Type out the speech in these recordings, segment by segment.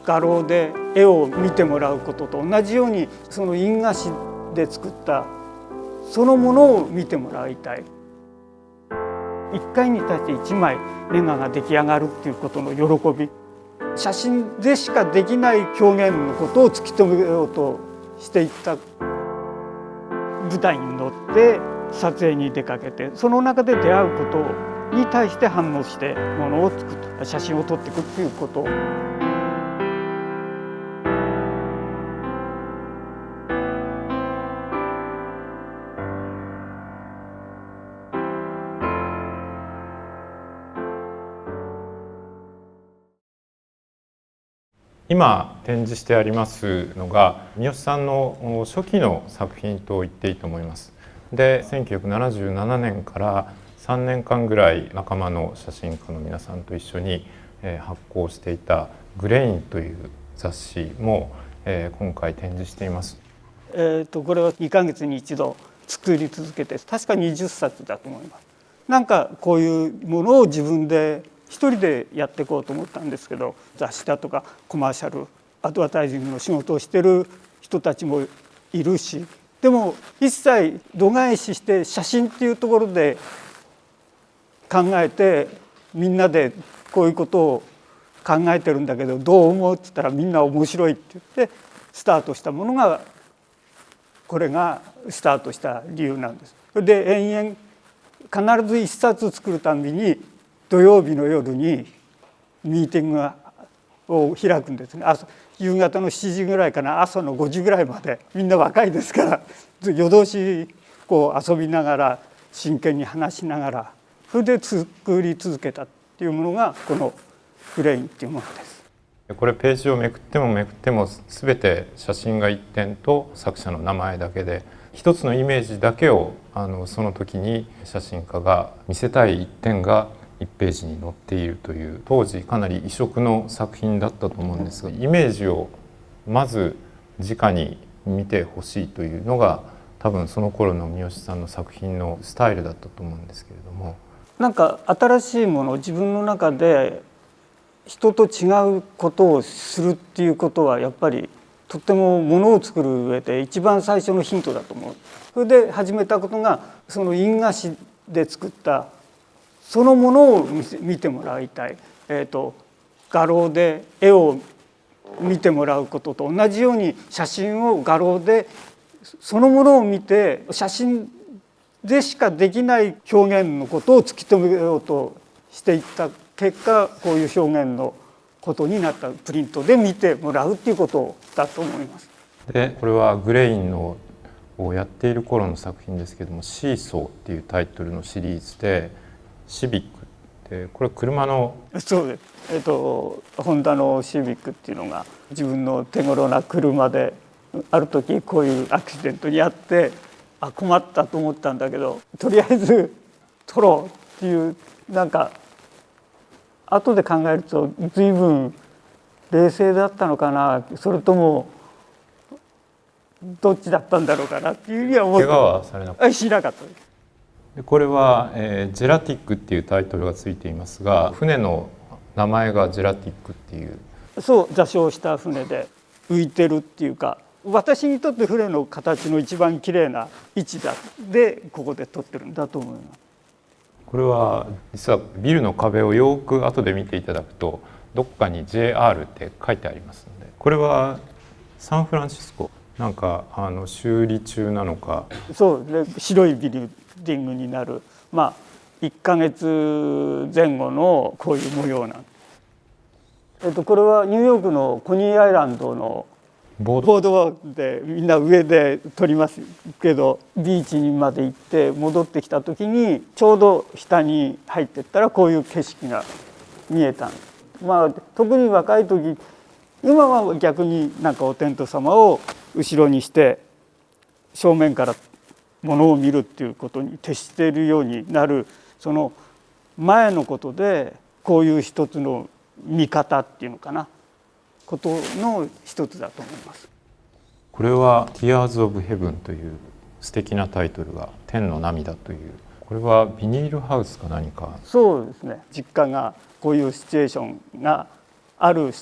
画廊で絵を見てもらうことと同じように、その印画紙で作ったそのものを見てもらいたい。一回に対して一枚ネガが出来上がるっていうことの喜び、写真でしかできない表現のことを突き止めようとしていった。舞台に乗って撮影に出かけて、その中で出会うことに対して反応してものを作って写真を撮っていくっていうこと。今展示してありますのが三好さんの初期の作品と言っていいと思います。で、1977年から3年間ぐらい仲間の写真家の皆さんと一緒に発行していた「グレイン」という雑誌も今回展示しています。これは2ヶ月に一度作り続けて、確か20冊だと思います。なんかこういうものを自分で一人でやっていこうと思ったんですけど、雑誌だとかコマーシャルアドバタイジングの仕事をしてる人たちもいるし、でも一切度外視して写真っていうところで考えて、みんなでこういうことを考えてるんだけどどう思うって言ったら、みんな面白いって言ってスタートしたものが、これがスタートした理由なんです。で延々必ず一冊作るたびに土曜日の夜にミーティングを開くんですね。夕方の7時ぐらいかな、朝の5時ぐらいまで、みんな若いですから夜通しこう遊びながら真剣に話しながら、それで作り続けたっていうものがこの「グレイン」っていうものです。これページをめくってもめくっても全て写真が1点と作者の名前だけで、一つのイメージだけをその時に写真家が見せたい1点が1ページに載っているという、当時かなり異色の作品だったと思うんですが、イメージをまず直に見てほしいというのが多分その頃の三好さんの作品のスタイルだったと思うんですけれども、なんか新しいものを自分の中で人と違うことをするっていうことは、やっぱりとってもものを作る上で一番最初のヒントだと思う。それで始めたことが、その印画紙で作ったそのものを見てもらいたい。画廊で絵を見てもらうことと同じように、写真を画廊でそのものを見て、写真でしかできない表現のことを突き止めようとしていった結果、こういう表現のことになった。プリントで見てもらうっていうことだと思います。でこれはグレインのをやっている頃の作品ですけども、シーソーっていうタイトルのシリーズで、シビックってこれ車の。そうです。ホンダのシビックっていうのが、自分の手頃な車である時こういうアクシデントに遭って、困ったと思ったんだけど、とりあえず撮ろうっていう、なんか後で考えると随分冷静だったのかな、それともどっちだったんだろうかなっていうには思って。怪我はされなかった？しなかったです。でこれは、ジェラティックっていうタイトルがついていますが、船の名前がジェラティックっていう。そう、座礁した船で浮いてるっていうか、私にとって船の形の一番綺麗な位置だで、ここで撮ってるんだと思います。これは実はビルの壁をよく後で見ていただくと、どっかに JR って書いてありますので、これはサンフランシスコなんか修理中なのか。そうで、白いビルディングになる、1ヶ月前後のこういう模様なんです。これはニューヨークのコニーアイランドのボードでみんな上で撮りますけど、ビーチにまで行って戻ってきた時にちょうど下に入ってったらこういう景色が見えた。特に若い時、今は逆になんかお天道様を後ろにして正面からものを見るっていうことに徹しているようになる、その前のことでこういう一つの見方っていうのかな、ことの一つだと思います。これは「Tears of Heaven」という素敵なタイトルが「天の涙」という、これはビニールハウスか何か。そうですね、実家がこういうシチュエーションがある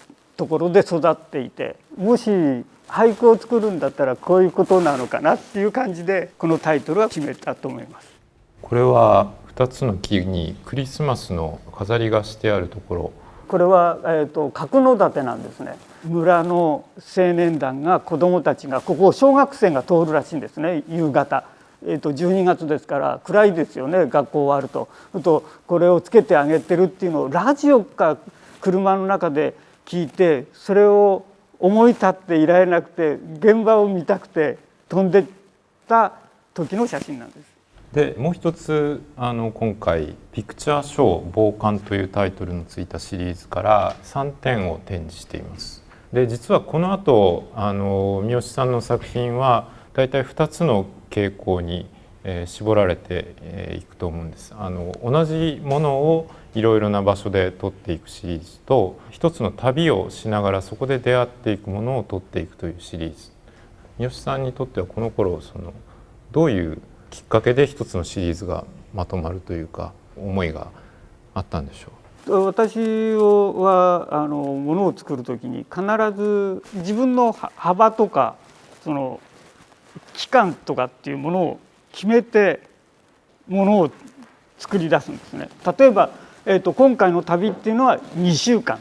ところで育っていて、もし俳句を作るんだったらこういうことなのかなっていう感じでこのタイトルは決めたと思います。これは2つの木にクリスマスの飾りがしてあるところ、これは、角館なんですね。村の青年団が子どもたちがここを小学生が通るらしいんですね、夕方。12月ですから暗いですよね、学校終わると。これをつけてあげてるっていうのをラジオか車の中で聞いて、それを思い立っていられなくて現場を見たくて飛んでった時の写真なんです。でもう一つ今回「ピクチャーショー傍観」というタイトルのついたシリーズから3点を展示しています。で実はこの後三好さんの作品はだいたい2つの傾向に、絞られていくと思うんです。同じものをいろいろな場所で撮っていくシリーズと、一つの旅をしながらそこで出会っていくものを撮っていくというシリーズ。三好さんにとってはこの頃どういうきっかけで一つのシリーズがまとまるというか思いがあったんでしょう。私はものを作る時に必ず自分の幅とか期間とかっていうものを決めてものを作り出すんですね。例えば、今回の旅っていうのは2週間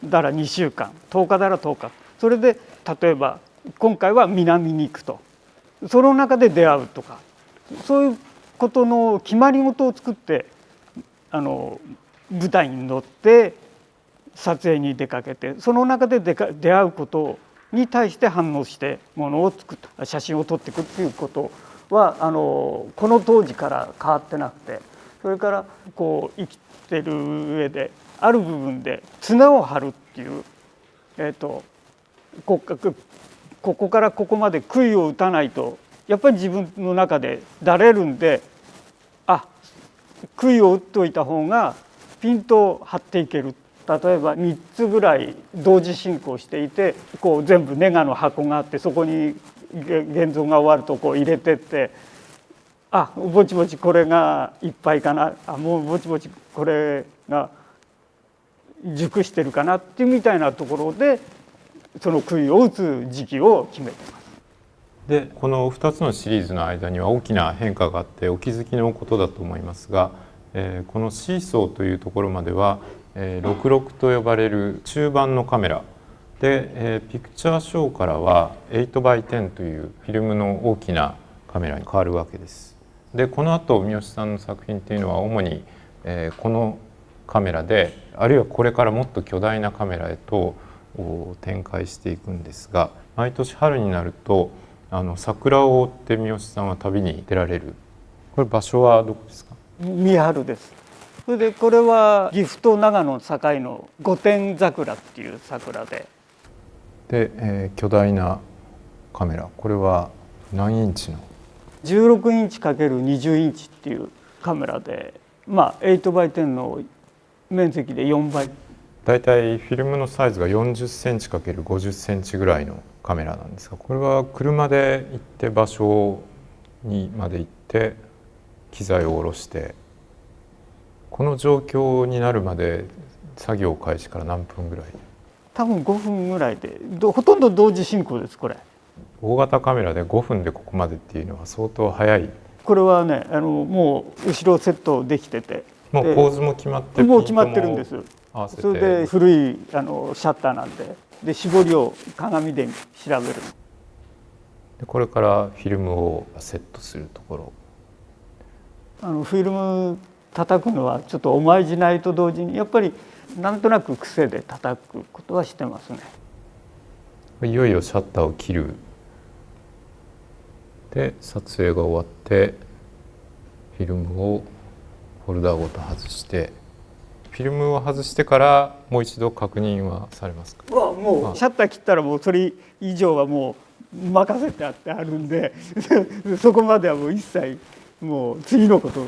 だら2週間10日だら10日、それで例えば今回は南に行くと、その中で出会うとか、そういうことの決まり事を作って舞台に乗って撮影に出かけて、その中で出会うことに対して反応してものを作った写真を撮っていくっていうことはこの当時から変わってなくて、それから生きてる上である部分で綱を張るっていう、ここからここまで杭を打たないとやっぱり自分の中でだれるんで、杭を打っておいた方がピンと張っていける。例えば3つぐらい同時進行していて全部ネガの箱があって、そこに現像が終わると入れてって、ぼちぼちこれがいっぱいかな、もうぼちぼちこれが熟してるかなっていうみたいなところでその杭を打つ時期を決めてます。でこの2つのシリーズの間には大きな変化があってお気づきのことだと思いますが、このシーソーというところまでは66と呼ばれる中盤のカメラで、ピクチャーショーからは 8x10 というフィルムの大きなカメラに変わるわけです。でこの後三好さんの作品っていうのは主に、このカメラであるいはこれからもっと巨大なカメラへと展開していくんですが、毎年春になると桜を追って三好さんは旅に出られる。これ場所はどこですか？三春です。それでこれは岐阜と長野の境の御殿桜っていう桜で、巨大なカメラ、これは何インチの16インチ ×20 インチっていうカメラで、8x10 の面積で4倍。だいたいフィルムのサイズが40センチ ×50 センチぐらいのカメラなんですが、これは車で行って場所にまで行って機材を下ろして、この状況になるまで作業開始から何分ぐらい？多分5分ぐらいでほとんど同時進行です。これ大型カメラで5分でここまでっていうのは相当早い。これはねもう後ろセットできてて、もう構図も決まってもう決まってるんです。それで古いシャッターなんで絞りを鏡で調べる。でこれからフィルムをセットするところ。フィルム叩くのはちょっとおまじないと同時にやっぱりなんとなく癖で叩くことはしてますね。いよいよシャッターを切る。で撮影が終わってフィルムをホルダーごと外して、フィルムを外してからもう一度確認はされますか？もうシャッター切ったらもうそれ以上はもう任せてあるんでそこまではもう一切もう次のこと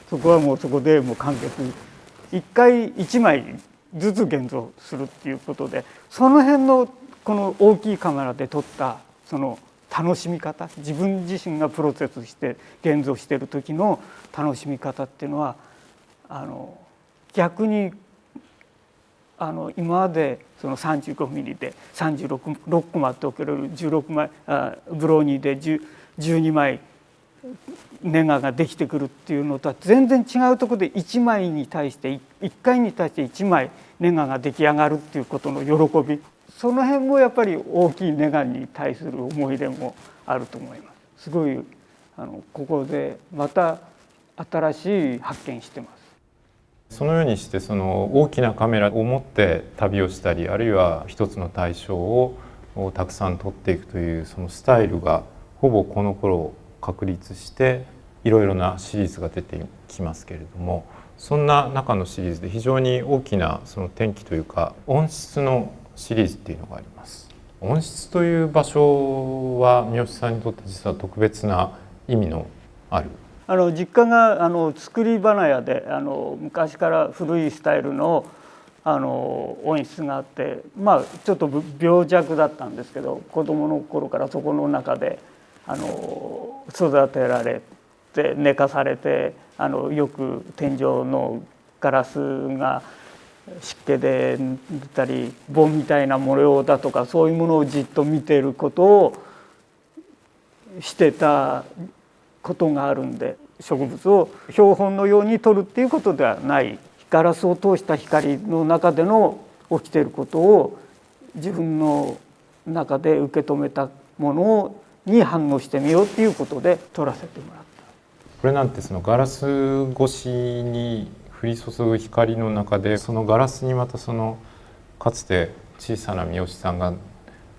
そこはもうそこでもう完結、1回1枚ずつ現像するっていうことで、その辺のこの大きいカメラで撮ったその楽しみ方、自分自身がプロセスして現像している時の楽しみ方っていうのは逆に今までその35ミリで36コマとける16枚ブローニーで12枚ネガができてくるっていうのとは全然違うところで1枚に対して1回に対して1枚ネガが出来上がるっていうことの喜び、その辺もやっぱり大きいネガに対する思い入れもあると思います。すごいここでまた新しい発見してます。そのようにしてその大きなカメラを持って旅をしたり、あるいは一つの対象をたくさん撮っていくというそのスタイルがほぼこの頃確立していろいろなシリーズが出てきますけれども、そんな中のシリーズで非常に大きなその転機というか温室のシリーズっていうのがあります。温室という場所は三好さんにとって実は特別な意味のある。実家が作り花屋で昔から古いスタイルの温室があって、まあちょっと病弱だったんですけど、子供の頃からそこの中で育てられて寝かされて、よく天井のガラスが湿気で塗ったり盆みたいな模様だとか、そういうものをじっと見ていることをしてたことがあるんで、植物を標本のように撮るっていうことではない、ガラスを通した光の中での起きていることを自分の中で受け止めたものに反応してみようっていうことで撮らせてもらった。これなんてそのガラス越しに降り注ぐ光の中で、そのガラスにまたそのかつて小さな三好さんが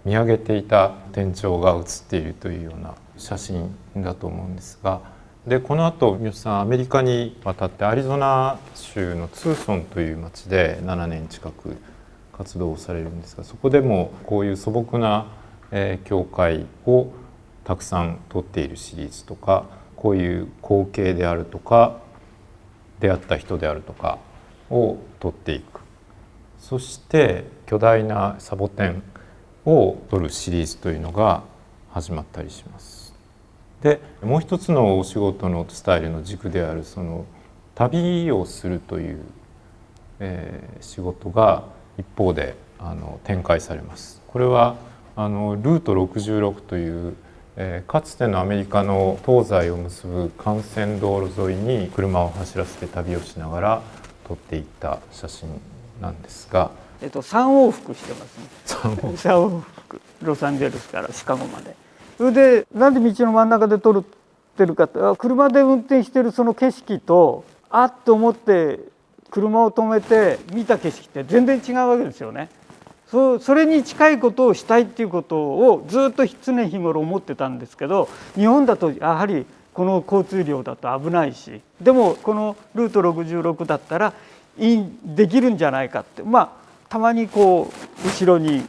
見上げていた天井が写っているというような写真だと思うんですが、でこの後三好さんアメリカに渡ってアリゾナ州のツーソンという町で7年近く活動をされるんですが、そこでもこういう素朴な教会をたくさん撮っているシリーズとか、こういう光景であるとか出会った人であるとかを撮っていく。そして巨大なサボテンを撮るシリーズというのが始まったりします。でもう一つのお仕事のスタイルの軸であるその旅をするという、仕事が一方で展開されます。これはルート66という、かつてのアメリカの東西を結ぶ幹線道路沿いに車を走らせて旅をしながら撮っていった写真なんですが、3往復してますね。3往復、ロサンゼルスからシカゴまで。それでなんで道の真ん中で撮ってるかって、車で運転してるその景色とあっと思って車を止めて見た景色って全然違うわけですよね。それに近いことをしたいっていうことをずっと常日頃思ってたんですけど、日本だとやはりこの交通量だと危ないし、でもこのルート66だったらできるんじゃないかって、たまにこう後ろに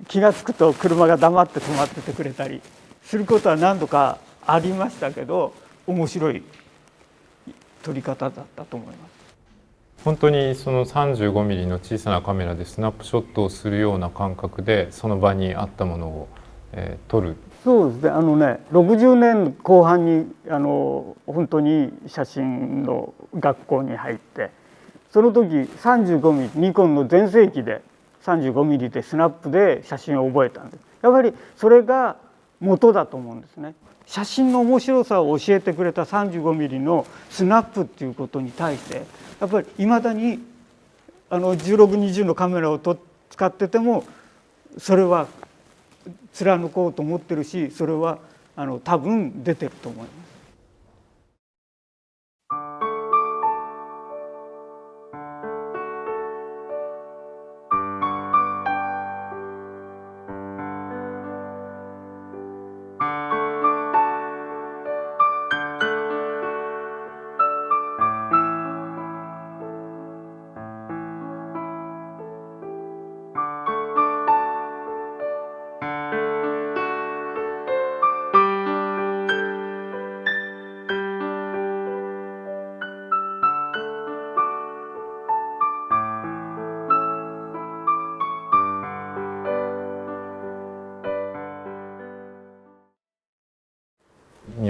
気が付くと車が黙って止まっててくれたりすることは何度かありましたけど、面白い撮り方だったと思います。本当にその35ミリの小さなカメラでスナップショットをするような感覚でその場にあったものを、撮る。そうですね。60年後半に本当に写真の学校に入って、その時35ミリニコンの全盛期で35ミリでスナップで写真を覚えたんです。やはりそれが元だと思うんですね。写真の面白さを教えてくれた35ミリのスナップっていうことに対してやっぱりいまだに1620のカメラを使っててもそれは貫こうと思ってるし、それは多分出てると思います。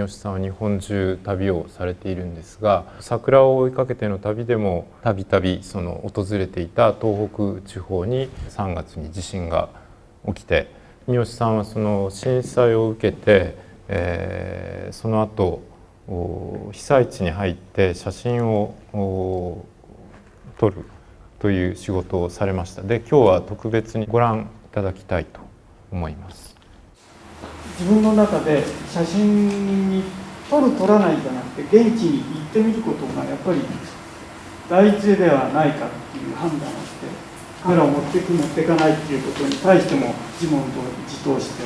吉さんは日本中旅をされているんですが、桜を追いかけての旅でもたびたび訪れていた東北地方に3月に地震が起きて、三好さんはその震災を受けて、その後被災地に入って写真を撮るという仕事をされました。で、今日は特別にご覧いただきたいと思います。自分の中で写真に撮る撮らないじゃなくて現地に行ってみることがやっぱり第一ではないかっていう判断をして、カメラを持っていく持っていかないっていうことに対しても自問自答して、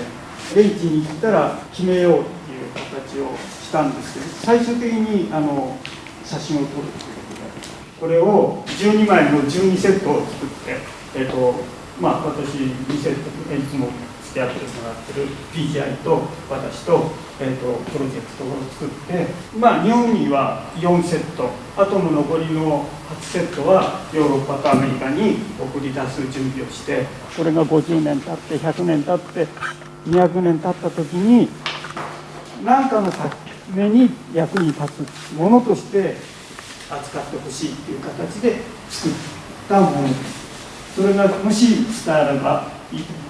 現地に行ったら決めようっていう形をしたんですけど、最終的に写真を撮るということで、これを12枚の12セットを作って、私2セットいつも付き合ってもらってる PGI と私と、プロジェクトを作って、日本には4セット、あとの残りの8セットはヨーロッパとアメリカに送り出す準備をして、これが50年経って100年経って200年経った時に何かのために役に立つものとして扱ってほしいっていう形で作ったものです。それがもし伝わればいいと思います。